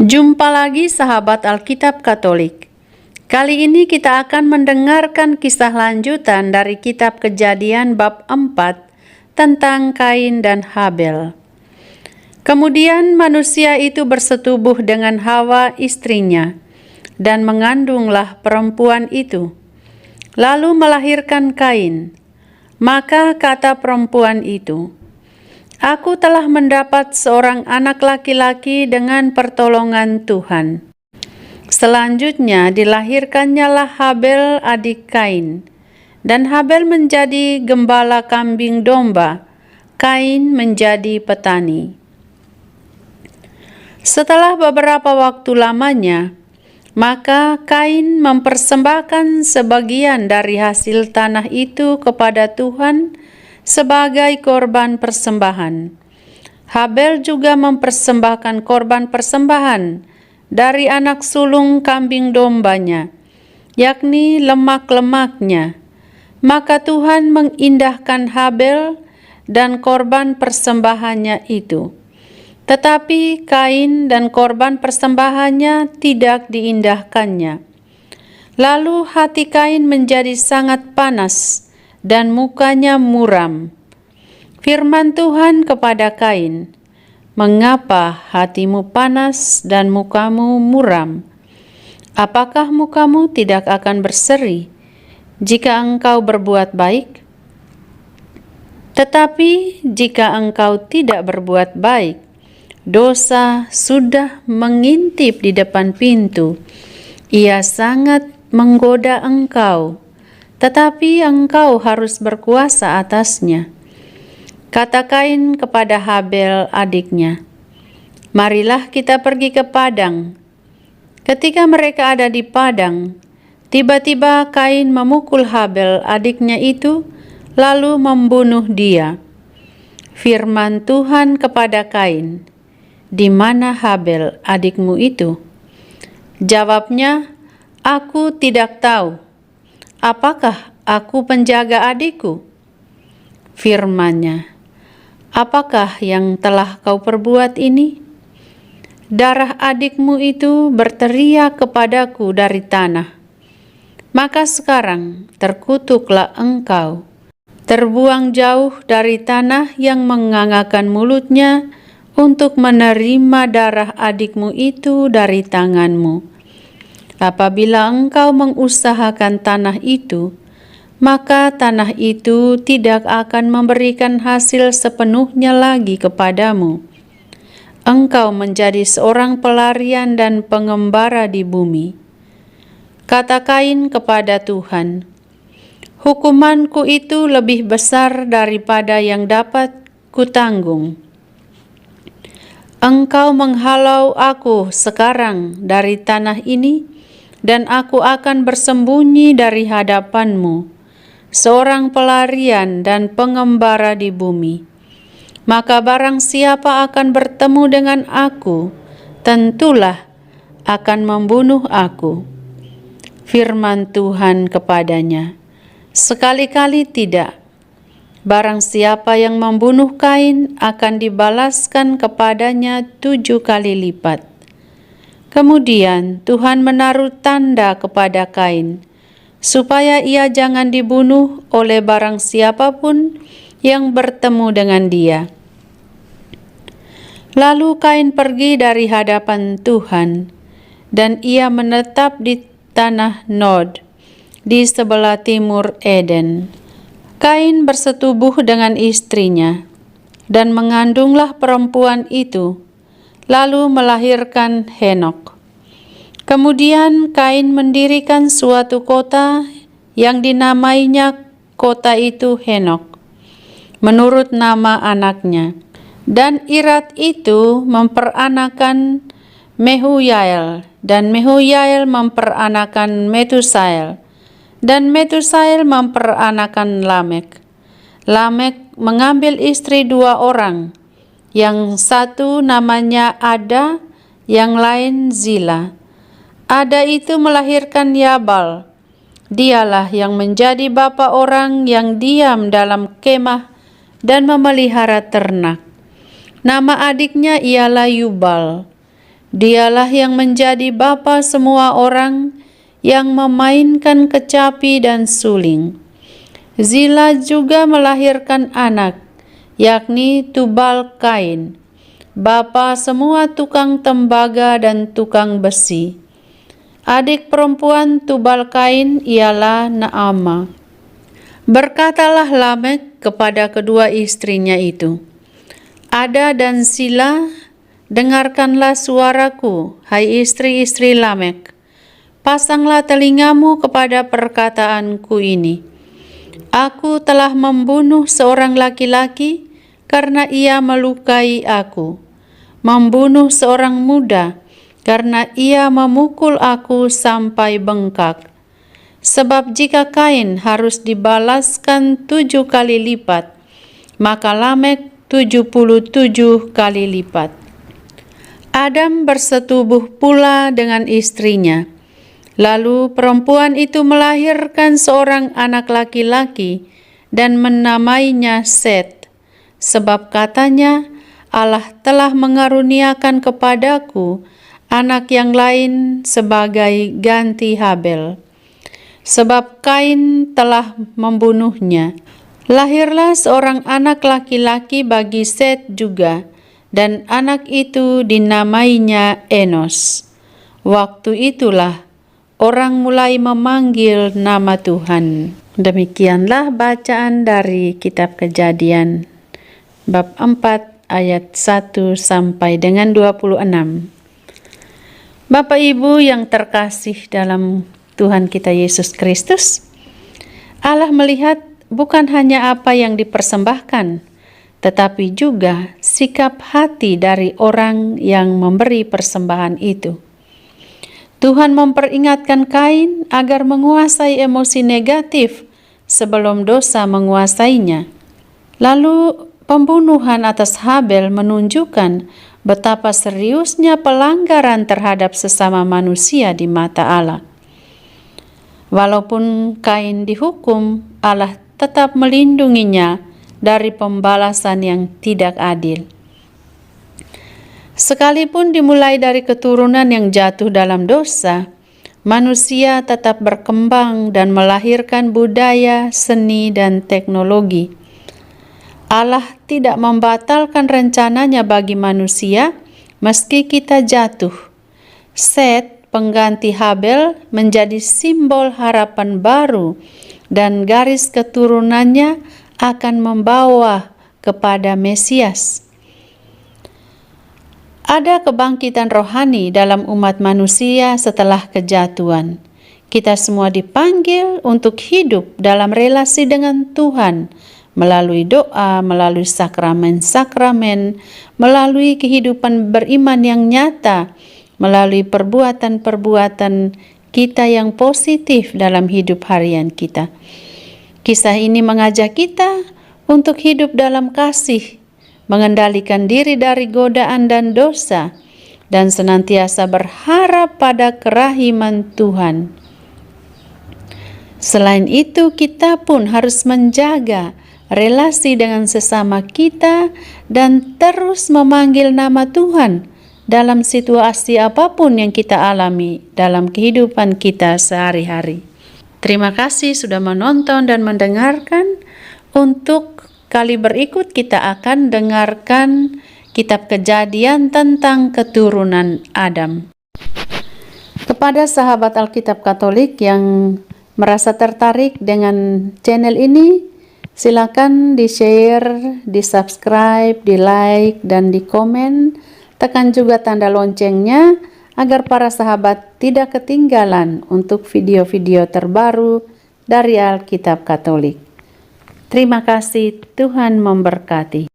Jumpa lagi sahabat Alkitab Katolik. Kali ini kita akan mendengarkan kisah lanjutan dari kitab Kejadian bab 4 tentang Kain dan Habel. Kemudian manusia itu bersetubuh dengan Hawa istrinya dan mengandunglah perempuan itu, lalu melahirkan Kain. Maka kata perempuan itu, "Aku telah mendapat seorang anak laki-laki dengan pertolongan Tuhan." Selanjutnya dilahirkannyalah Habel adik Kain, dan Habel menjadi gembala kambing domba, Kain menjadi petani. Setelah beberapa waktu lamanya, maka Kain mempersembahkan sebagian dari hasil tanah itu kepada Tuhan sebagai korban persembahan. Habel juga mempersembahkan korban persembahan dari anak sulung kambing dombanya, yakni lemak-lemaknya. Maka Tuhan mengindahkan Habel dan korban persembahannya itu. Tetapi Kain dan korban persembahannya tidak diindahkannya. Lalu hati Kain menjadi sangat panas dan mukanya muram. Firman Tuhan kepada Kain, "Mengapa hatimu panas dan mukamu muram? Apakah mukamu tidak akan berseri jika engkau berbuat baik? Tetapi jika engkau tidak berbuat baik, dosa sudah mengintip di depan pintu. Ia sangat menggoda engkau, tetapi engkau harus berkuasa atasnya." Kata Kain kepada Habel adiknya, "Marilah kita pergi ke padang." Ketika mereka ada di padang, tiba-tiba Kain memukul Habel adiknya itu, lalu membunuh dia. Firman Tuhan kepada Kain, "Di mana Habel adikmu itu?" Jawabnya, "Aku tidak tahu. Apakah aku penjaga adikku?" Firman-Nya, "Apakah yang telah kau perbuat ini? Darah adikmu itu berteriak kepadaku dari tanah. Maka sekarang terkutuklah engkau, terbuang jauh dari tanah yang mengangakan mulutnya untuk menerima darah adikmu itu dari tanganmu. Apabila engkau mengusahakan tanah itu, maka tanah itu tidak akan memberikan hasil sepenuhnya lagi kepadamu. Engkau menjadi seorang pelarian dan pengembara di bumi." Kata Kain kepada Tuhan, "Hukumanku itu lebih besar daripada yang dapat kutanggung. Engkau menghalau aku sekarang dari tanah ini, dan aku akan bersembunyi dari hadapanmu, seorang pelarian dan pengembara di bumi. Maka barang siapa akan bertemu dengan aku, tentulah akan membunuh aku." Firman Tuhan kepadanya, "Sekali-kali tidak. Barang siapa yang membunuh Kain akan dibalaskan kepadanya 7 kali lipat." Kemudian Tuhan menaruh tanda kepada Kain, supaya ia jangan dibunuh oleh barang siapapun yang bertemu dengan dia. Lalu Kain pergi dari hadapan Tuhan, dan ia menetap di tanah Nod, di sebelah timur Eden. Kain bersetubuh dengan istrinya, dan mengandunglah perempuan itu, lalu melahirkan Henok. Kemudian Kain mendirikan suatu kota yang dinamainya kota itu Henok, menurut nama anaknya. Dan Irat itu memperanakan Mehujael, dan Mehujael memperanakan Metusael, dan Metusael memperanakan Lamek. Lamek mengambil istri 2 orang, yang satu namanya Ada, yang lain Zila. Ada itu melahirkan Yabal. Dialah yang menjadi bapa orang yang diam dalam kemah dan memelihara ternak. Nama adiknya ialah Yubal. Dialah yang menjadi bapa semua orang yang memainkan kecapi dan suling. Zila juga melahirkan anak, yakni Tubal-Kain, bapa semua tukang tembaga dan tukang besi. Adik perempuan Tubal-Kain ialah Naama. Berkatalah Lamek kepada kedua istrinya itu, Ada dan Sila, dengarkanlah suaraku, hai istri-istri Lamek. Pasanglah telingamu kepada perkataanku ini. Aku telah membunuh seorang laki-laki karena ia melukai aku, membunuh seorang muda karena ia memukul aku sampai bengkak. Sebab jika Kain harus dibalaskan 7 kali lipat, maka Lamek 77 kali lipat. Adam bersetubuh pula dengan istrinya. Lalu perempuan itu melahirkan seorang anak laki-laki dan menamainya Set, sebab katanya, Allah telah mengaruniakan kepadaku anak yang lain sebagai ganti Habel. Sebab Kain telah membunuhnya. Lahirlah seorang anak laki-laki bagi Set juga, dan anak itu dinamainya Enos. Waktu itulah orang mulai memanggil nama Tuhan. Demikianlah bacaan dari kitab Kejadian, bab 4 ayat 1 sampai dengan 26. Bapak Ibu yang terkasih dalam Tuhan kita Yesus Kristus, Allah melihat bukan hanya apa yang dipersembahkan, tetapi juga sikap hati dari orang yang memberi persembahan itu. Tuhan memperingatkan Kain agar menguasai emosi negatif sebelum dosa menguasainya. Lalu pembunuhan atas Habel menunjukkan betapa seriusnya pelanggaran terhadap sesama manusia di mata Allah. Walaupun Kain dihukum, Allah tetap melindunginya dari pembalasan yang tidak adil. Sekalipun dimulai dari keturunan yang jatuh dalam dosa, manusia tetap berkembang dan melahirkan budaya, seni, dan teknologi. Allah tidak membatalkan rencananya bagi manusia meski kita jatuh. Set, pengganti Habel, menjadi simbol harapan baru dan garis keturunannya akan membawa kepada Mesias. Ada kebangkitan rohani dalam umat manusia setelah kejatuhan. Kita semua dipanggil untuk hidup dalam relasi dengan Tuhan melalui doa, melalui sakramen-sakramen, melalui kehidupan beriman yang nyata, melalui perbuatan-perbuatan kita yang positif dalam hidup harian kita. Kisah ini mengajak kita untuk hidup dalam kasih, mengendalikan diri dari godaan dan dosa, dan senantiasa berharap pada kerahiman Tuhan. Selain itu, kita pun harus menjaga relasi dengan sesama kita dan terus memanggil nama Tuhan dalam situasi apapun yang kita alami dalam kehidupan kita sehari-hari. Terima kasih sudah menonton dan mendengarkan. Untuk kali berikut kita akan dengarkan kitab Kejadian tentang keturunan Adam. Kepada sahabat Alkitab Katolik yang merasa tertarik dengan channel ini, silakan di-share, di-subscribe, di-like, dan di-komen. Tekan juga tanda loncengnya agar para sahabat tidak ketinggalan untuk video-video terbaru dari Alkitab Katolik. Terima kasih, Tuhan memberkati.